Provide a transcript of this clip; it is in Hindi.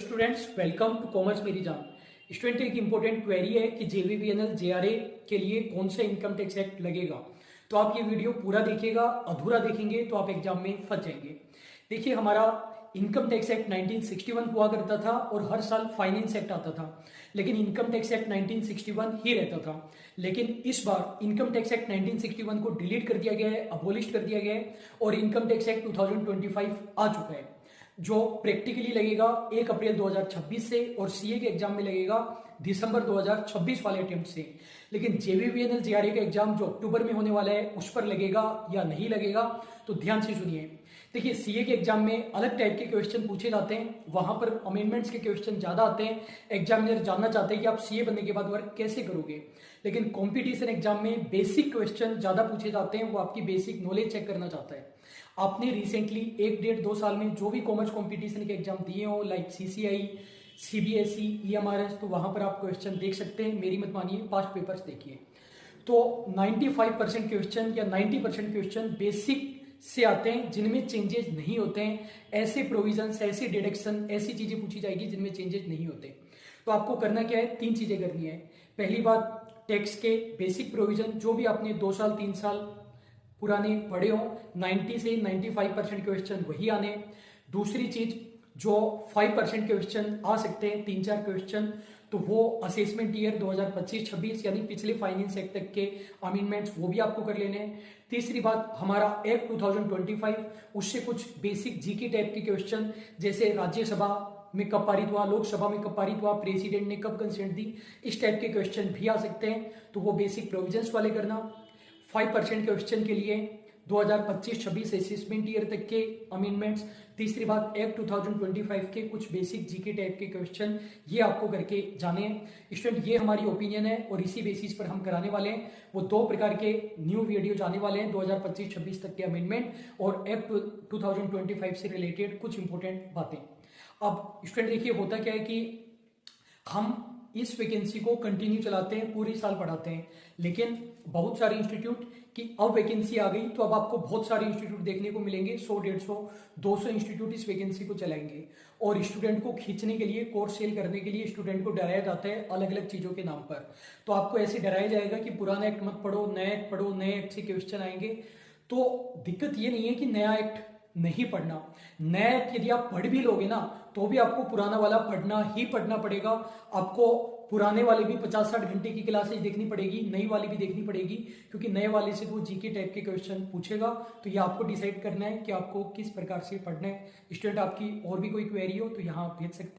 स्टूडेंट्स वेलकम टू कॉमर्स मेरी जान। स्टूडेंट एक इंपॉर्टेंट क्वेरी है कि जेवीबीएनएल जेआरए के लिए कौन सा इनकम टैक्स एक्ट लगेगा। तो आप ये वीडियो पूरा देखिएगा, अधूरा देखेंगे तो आप एग्जाम में फंस जाएंगे। देखिए हमारा इनकम टैक्स एक्ट 1961 हुआ करता था और हर साल फाइनेंस एक्ट आता था, लेकिन इनकम टैक्स एक्ट 1961 ही रहता था। लेकिन इस बार इनकम टैक्स एक्ट 1961 को डिलीट कर दिया गया है, अबोलिश कर दिया गया है और इनकम टैक्स एक्ट 2025 आ चुका है जो प्रैक्टिकली लगेगा 1 अप्रैल 2026 से और सीए के एग्जाम में लगेगा दिसंबर 2026 वाले अटेम्प्ट से। लेकिन जेवीबीएनएल जेआरए का एग्जाम जो अक्टूबर में होने वाला है उस पर लगेगा या नहीं लगेगा, तो ध्यान से सुनिए। देखिए सीए के एग्जाम में अलग टाइप के क्वेश्चन पूछे जाते हैं, वहां पर अमेंडमेंट्स के क्वेश्चन ज्यादा आते हैं। एग्जामिनर जानना चाहते हैं कि आप सीए बनने के बाद वर्क कैसे करोगे। लेकिन कंपटीशन एग्जाम में बेसिक क्वेश्चन ज्यादा पूछे जाते हैं, वो आपकी बेसिक नॉलेज चेक करना चाहता है। आपने रिसेंटली 1 डेढ़ 2 साल में जो भी कॉमर्स कंपटीशन के एग्जाम दिए हो लाइक सीसीआई, सीबीएसई, ईएमआरएस, तो वहां पर आप क्वेश्चन देख सकते हैं। मेरी मत मानिए, पास्ट पेपर्स देखिए। तो 95% क्वेश्चन या 90% क्वेश्चन बेसिक से आते हैं जिनमें चेंजेस नहीं होते हैं। ऐसे प्रोविजंस, ऐसे डिडक्शन, ऐसी चीजें पूछी जाएगी जिनमें चेंजेस नहीं होते। तो आपको करना क्या है, 3 चीजें करनी है। पहली बात, टैक्स के बेसिक प्रोविजन जो भी आपने 2 साल 3 साल पुराने पढ़े हो, 90 से 95% क्वेश्चन वही आने। दूसरी चीज, जो 5% क्वेश्चन आ सकते हैं, 3-4 क्वेश्चन, तो वो असेसमेंट ईयर 2025-26 यानी पिछले फाइनेंस एक्ट तक के अमेंडमेंट्स वो भी आपको कर लेने हैं। तीसरी बात, हमारा एक्ट 2025 उससे कुछ बेसिक जीके टाइप के क्वेश्चन, जैसे राज्यसभा में कब पारित हुआ, लोकसभा में कब पारित हुआ, प्रेसिडेंट ने कब कंसेंट दी, इस टाइप के क्वेश्चन भी आ सकते हैं। तो वो बेसिक प्रोविजंस वाले करना। 5% क्वेश्चन के लिए 2025-26 असेसमेंट ईयर तक के अमेंडमेंट्स। तीसरी बात, एक्ट 2025 के कुछ बेसिक जीके टाइप के क्वेश्चन, ये आपको करके जाने हैं। स्टूडेंट ये हमारी ओपिनियन है और इसी बेसिस पर हम कराने वाले हैं। वो 2 प्रकार के न्यू वीडियो जाने वाले हैं, 2025-26 तक के अमेंडमेंट और एक्ट 2025 से रिलेटेड कुछ इंपॉर्टेंट बातें। अब स्टूडेंट देखिए होता क्या है कि हम इस वैकेंसी को कंटिन्यू चलाते हैं, पूरी साल पढ़ाते हैं, लेकिन बहुत सारे इंस्टीट्यूट की अब वैकेंसी आ गई तो अब आपको बहुत सारे इंस्टीट्यूट देखने को मिलेंगे। 100, 150, 200 इंस्टीट्यूट इस वैकेंसी को चलाएंगे और स्टूडेंट को खींचने के लिए, कोर्स सेल करने के लिए स्टूडेंट को डराया जाता है अलग अलग चीजों के नाम पर। तो आपको ऐसे डराया जाएगा कि पुराना एक्ट मत पढ़ो, नया एक्ट पढ़ो, नए एक्ट से क्वेश्चन आएंगे। तो दिक्कत ये नहीं है कि नया एक्ट नहीं पढ़ना, नया एक्ट यदि आप पढ़ भी लोगे ना तो भी आपको पुराना वाला पढ़ना ही पढ़ना पड़ेगा। आपको पुराने वाले भी 50-60 घंटे की क्लासेज देखनी पड़ेगी, नई वाली भी देखनी पड़ेगी, क्योंकि नए वाले से वो जीके टाइप के क्वेश्चन पूछेगा। तो ये आपको डिसाइड करना है कि आपको किस प्रकार से पढ़ना है। स्टूडेंट आपकी और भी कोई क्वेरी हो तो यहाँ भेज सकते हैं।